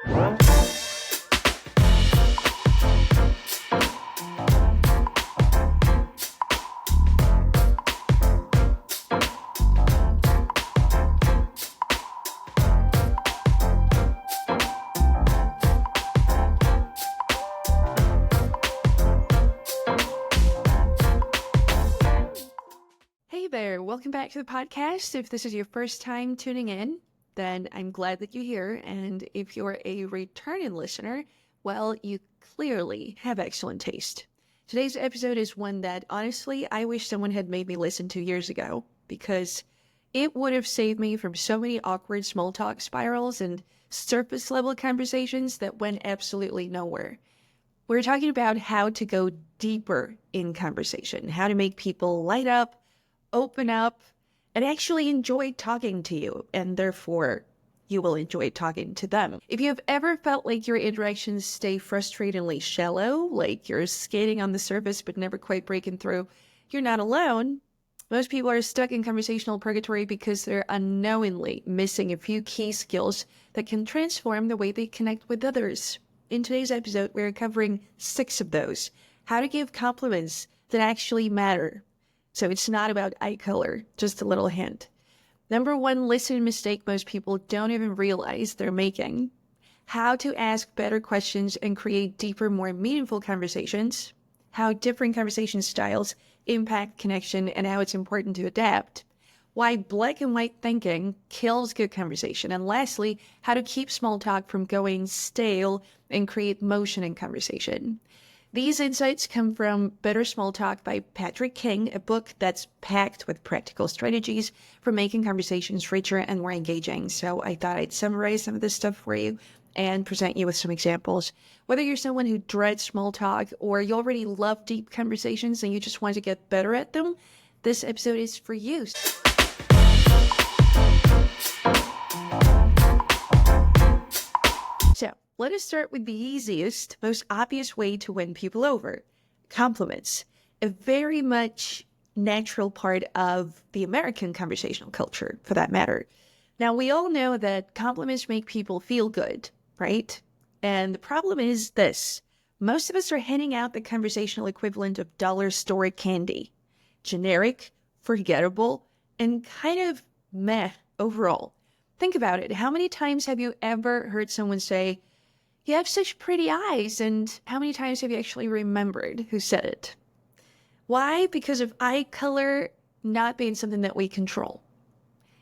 Hey there, welcome back to the podcast. If this is your first time tuning in, then I'm glad that you're here. And if you're a returning listener, well, you clearly have excellent taste. Today's episode is one that, honestly, I wish someone had made me listen to years ago, because it would have saved me from so many awkward small talk spirals and surface level conversations that went absolutely nowhere. We're talking about how to go deeper in conversation, how to make people light up, open up, and actually enjoy talking to you, and therefore you will enjoy talking to them. If you have ever felt like your interactions stay frustratingly shallow, like you're skating on the surface but never quite breaking through, you're not alone. Most people are stuck in conversational purgatory because they're unknowingly missing a few key skills that can transform the way they connect with others. In today's episode, we're covering 6 of those. How to give compliments that actually matter. So it's not about eye color, just a little hint. Number 1 listening mistake most people don't even realize they're making. How to ask better questions and create deeper, more meaningful conversations. How different conversation styles impact connection and how it's important to adapt. Why black and white thinking kills good conversation. And lastly, how to keep small talk from going stale and create motion in conversation. These insights come from Better Small Talk by Patrick King, a book that's packed with practical strategies for making conversations richer and more engaging. So I thought I'd summarize some of this stuff for you and present you with some examples. Whether you're someone who dreads small talk or you already love deep conversations and you just want to get better at them, this episode is for you. So let us start with the easiest, most obvious way to win people over. Compliments. A very much natural part of the American conversational culture, for that matter. Now, we all know that compliments make people feel good, right? And the problem is this. Most of us are handing out the conversational equivalent of dollar store candy. Generic, forgettable, and kind of meh overall. Think about it. How many times have you ever heard someone say, "You have such pretty eyes," and how many times have you actually remembered who said it? Why? Because of eye color not being something that we control.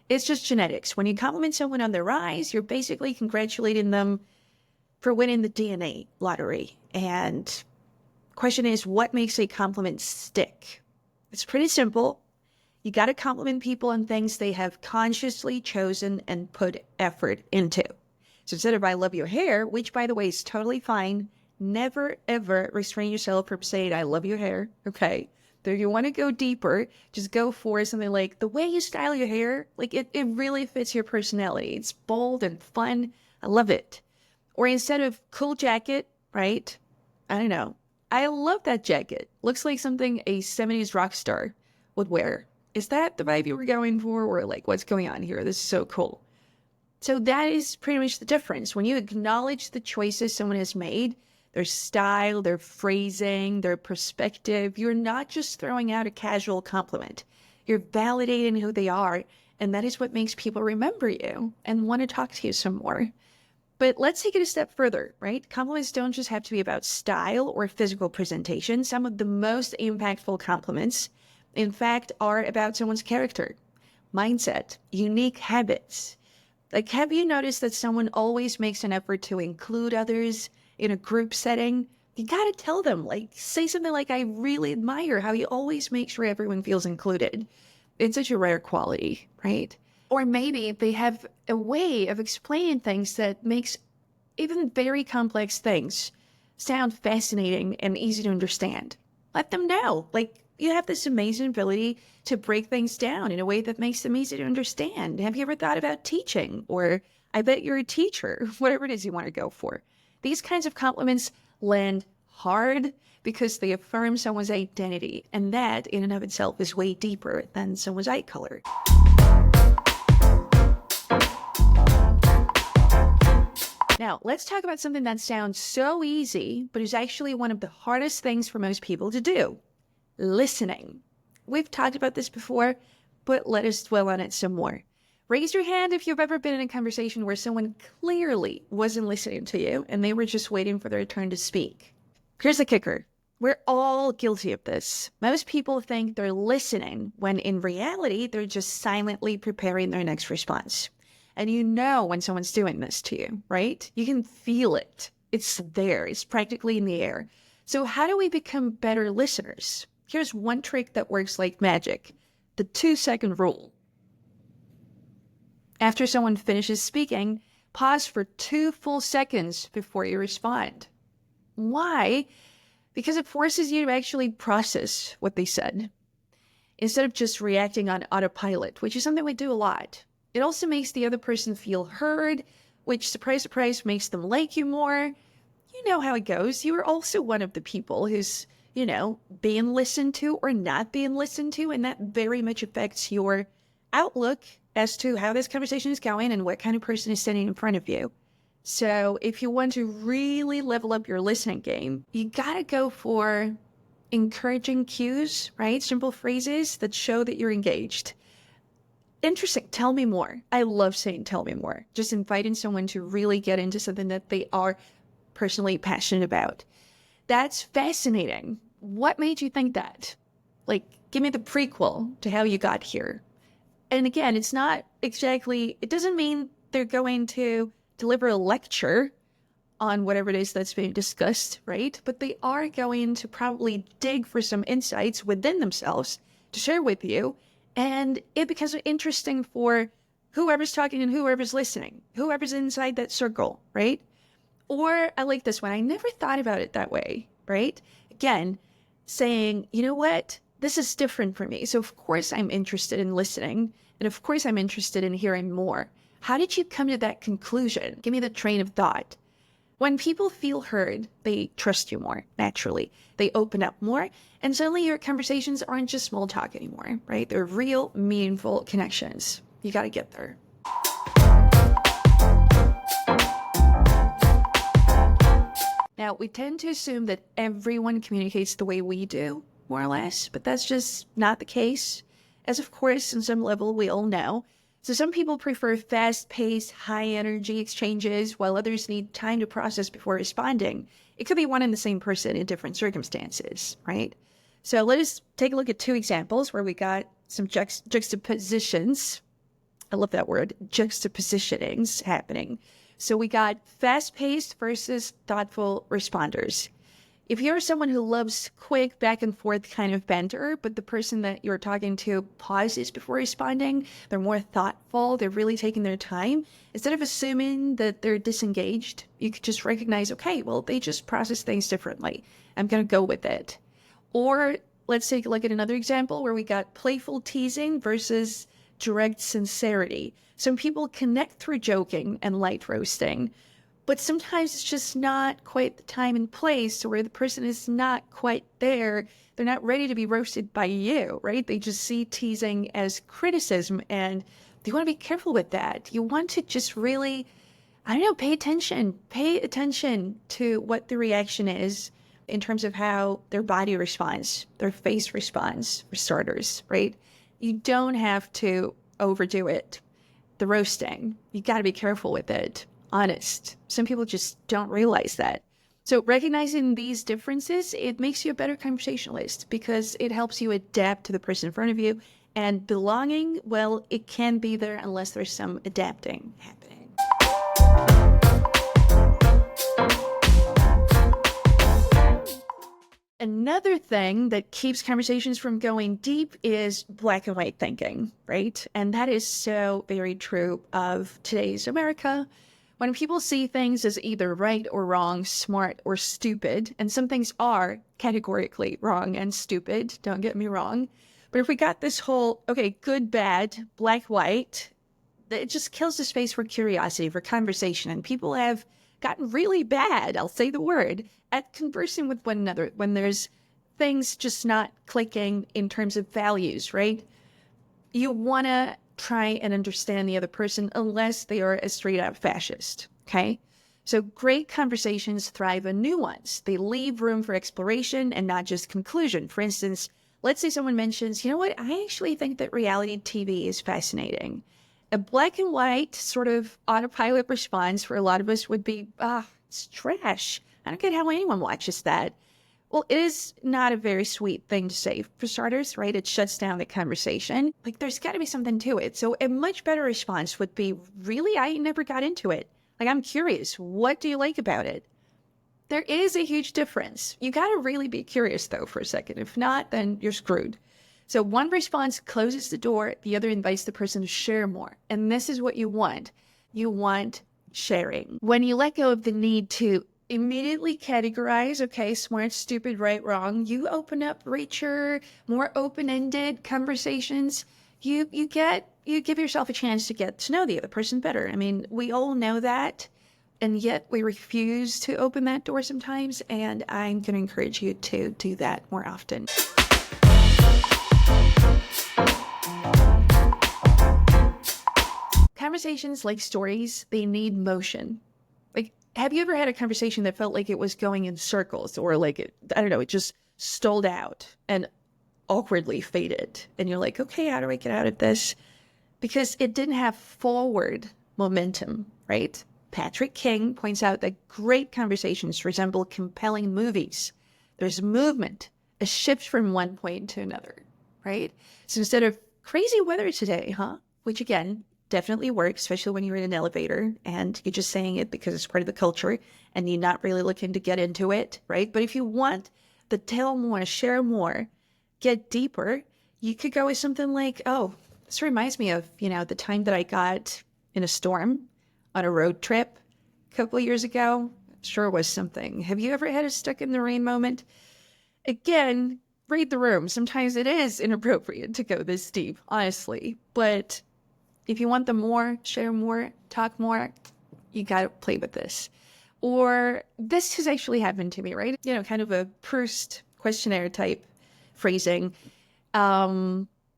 It's just genetics. When you compliment someone on their eyes, you're basically congratulating them for winning the DNA lottery. And question is, what makes a compliment stick? It's pretty simple. You got to compliment people on things they have consciously chosen and put effort into. So instead of "I love your hair," which by the way is totally fine, never ever restrain yourself from saying "I love your hair," okay? So if you want to go deeper, just go for something like, "The way you style your hair, like it really fits your personality. It's bold and fun. I love it." Or instead of "cool jacket," right? I don't know. "I love that jacket. Looks like something a 70s rock star would wear." Is that the vibe you were going for? Or like, what's going on here? This is so cool. So that is pretty much the difference. When you acknowledge the choices someone has made, their style, their phrasing, their perspective, you're not just throwing out a casual compliment. You're validating who they are, and that is what makes people remember you and want to talk to you some more. But let's take it a step further, right? Compliments don't just have to be about style or physical presentation. Some of the most impactful compliments, in fact, are about someone's character, mindset, unique habits. Like, have you noticed that someone always makes an effort to include others in a group setting? You gotta tell them, like, say something like, "I really admire how you always make sure everyone feels included." It's such a rare quality, right? Or maybe they have a way of explaining things that makes even very complex things sound fascinating and easy to understand. Let them know, like, you have this amazing ability to break things down in a way that makes them easy to understand. Have you ever thought about teaching? Or, "I bet you're a teacher," whatever it is you want to go for. These kinds of compliments land hard because they affirm someone's identity. And that in and of itself is way deeper than someone's eye color. Now, let's talk about something that sounds so easy, but is actually one of the hardest things for most people to do: listening. We've talked about this before, but let us dwell on it some more. Raise your hand if you've ever been in a conversation where someone clearly wasn't listening to you and they were just waiting for their turn to speak. Here's the kicker. We're all guilty of this. Most people think they're listening when in reality, they're just silently preparing their next response. And you know when someone's doing this to you, right? You can feel it. It's there. It's practically in the air. So how do we become better listeners? Here's one trick that works like magic: the 2-second rule. After someone finishes speaking, pause for 2 full seconds before you respond. Why? Because it forces you to actually process what they said, instead of just reacting on autopilot, which is something we do a lot. It also makes the other person feel heard, which, surprise, surprise, makes them like you more. You know how it goes. You are also one of the people who's, being listened to or not being listened to, and that very much affects your outlook as to how this conversation is going and what kind of person is standing in front of you. So if you want to really level up your listening game, you gotta go for encouraging cues, right? Simple phrases that show that you're engaged. Interesting. Tell me more. I love saying tell me more. Just inviting someone to really get into something that they are personally passionate about. That's fascinating. What made you think that? Like, give me the prequel to how you got here. And again, it doesn't mean they're going to deliver a lecture on whatever it is that's being discussed, right? But they are going to probably dig for some insights within themselves to share with you. And it becomes interesting for whoever's talking and whoever's listening, whoever's inside that circle, right? Or I like this one. I never thought about it that way, right? Again, saying, you know what? This is different for me. So of course I'm interested in listening. And of course I'm interested in hearing more. How did you come to that conclusion? Give me the train of thought. When people feel heard, they trust you more, naturally. They open up more, and suddenly your conversations aren't just small talk anymore, right? They're real, meaningful connections. You got to get there. Now, we tend to assume that everyone communicates the way we do, more or less, but that's just not the case. As of course, on some level, we all know. So some people prefer fast-paced, high-energy exchanges, while others need time to process before responding. It could be one and the same person in different circumstances, right? So let us take a look at 2 examples where we got some juxtapositions. I love that word, juxtapositionings happening. So we got fast-paced versus thoughtful responders. If you're someone who loves quick back and forth kind of banter, but the person that you're talking to pauses before responding, they're more thoughtful, they're really taking their time, instead of assuming that they're disengaged, you could just recognize, okay, well, they just process things differently. I'm going to go with it. Or let's take a look at another example where we got playful teasing versus direct sincerity. Some people connect through joking and light roasting, but sometimes it's just not quite the time and place where the person is not quite there. They're not ready to be roasted by you, right? They just see teasing as criticism, and you want to be careful with that. You want to just really, pay attention. Pay attention to what the reaction is in terms of how their body responds, their face responds, for starters, right? You don't have to overdo it. The roasting, you got to be careful with it. Honest. Some people just don't realize that. So recognizing these differences, it makes you a better conversationalist because it helps you adapt to the person in front of you. And belonging, well, it can be there unless there's some adapting happening. Another thing that keeps conversations from going deep is black and white thinking, right? And that is so very true of today's America. When people see things as either right or wrong, smart or stupid, and some things are categorically wrong and stupid, don't get me wrong. But if we got this whole, okay, good, bad, black, white, it just kills the space for curiosity, for conversation. And people have gotten really bad, I'll say the word, at conversing with one another when there's things just not clicking in terms of values, right? You want to try and understand the other person unless they are a straight out fascist, okay? So great conversations thrive on nuance. They leave room for exploration and not just conclusion. For instance, let's say someone mentions, you know what, I actually think that reality TV is fascinating. A black and white sort of autopilot response for a lot of us would be, it's trash. I don't get how anyone watches that. Well, it is not a very sweet thing to say. For starters, right, it shuts down the conversation. Like, there's got to be something to it. So a much better response would be, really, I never got into it. Like, I'm curious, what do you like about it? There is a huge difference. You got to really be curious, though, for a second. If not, then you're screwed. So one response closes the door, the other invites the person to share more. And this is what you want. You want sharing. When you let go of the need to immediately categorize, okay, smart, stupid, right, wrong, you open up richer, more open-ended conversations. You give yourself a chance to get to know the other person better. I mean, we all know that, and yet we refuse to open that door sometimes, and I'm going to encourage you to do that more often. Conversations, like stories, they need motion. Like, have you ever had a conversation that felt like it was going in circles, or like it just stalled out and awkwardly faded? And you're like, okay, how do I get out of this? Because it didn't have forward momentum, right? Patrick King points out that great conversations resemble compelling movies. There's movement, a shift from one point to another, right? So instead of crazy weather today, huh? Which again, definitely works, especially when you're in an elevator and you're just saying it because it's part of the culture and you're not really looking to get into it, right? But if you want to tell more, share more, get deeper, you could go with something like, oh, this reminds me of, the time that I got in a storm on a road trip a couple of years ago. Sure was something. Have you ever had a stuck in the rain moment? Again, read the room. Sometimes it is inappropriate to go this deep, honestly. But if you want the more, share more, talk more, you got to play with this. Or this has actually happened to me, right? Kind of a Proust questionnaire type phrasing.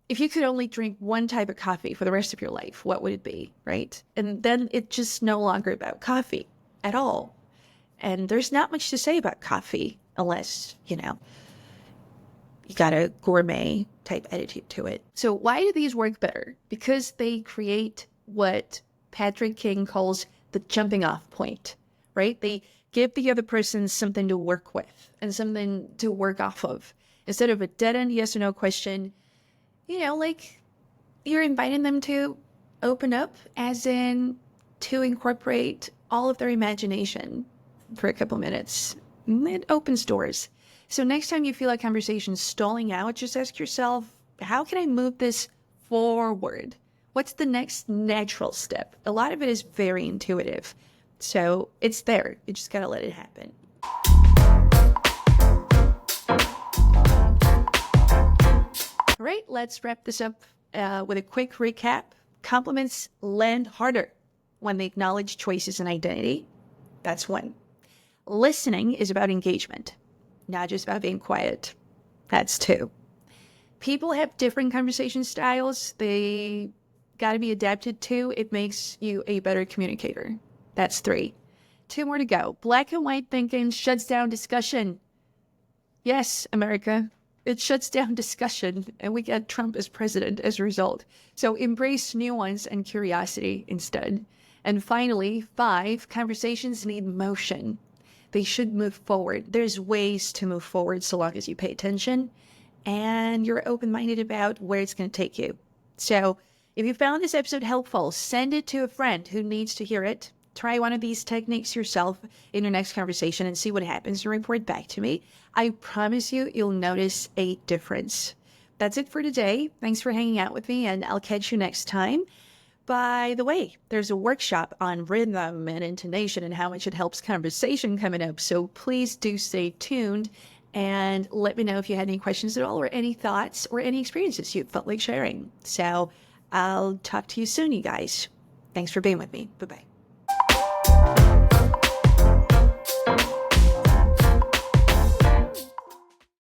If you could only drink one type of coffee for the rest of your life, what would it be, right? And then it's just no longer about coffee at all. And there's not much to say about coffee unless, you got a gourmet type attitude to it. So why do these work better? Because they create what Patrick King calls the jumping off point, right? They give the other person something to work with and something to work off of. Instead of a dead-end yes or no question, like you're inviting them to open up, as in to incorporate all of their imagination for a couple minutes. It opens doors. So next time you feel a conversation stalling out, just ask yourself, how can I move this forward? What's the next natural step? A lot of it is very intuitive. So it's there. You just got to let it happen. All right, let's wrap this up with a quick recap. Compliments land harder when they acknowledge choices and identity. That's one. Listening is about engagement, not just about being quiet. That's two. People have different conversation styles. They got to be adapted to. It makes you a better communicator. That's three. Two more to go. Black and white thinking shuts down discussion. Yes, America. It shuts down discussion, and we get Trump as president as a result. So embrace nuance and curiosity instead. And finally, 5, conversations need motion. They should move forward. There's ways to move forward so long as you pay attention and you're open-minded about where it's going to take you. So if you found this episode helpful, send it to a friend who needs to hear it. Try one of these techniques yourself in your next conversation and see what happens and report back to me. I promise you'll notice a difference. That's it for today. Thanks for hanging out with me, and I'll catch you next time. By the way, there's a workshop on rhythm and intonation and how much it helps conversation coming up. So please do stay tuned and let me know if you had any questions at all or any thoughts or any experiences you felt like sharing. So I'll talk to you soon, you guys. Thanks for being with me. Bye-bye.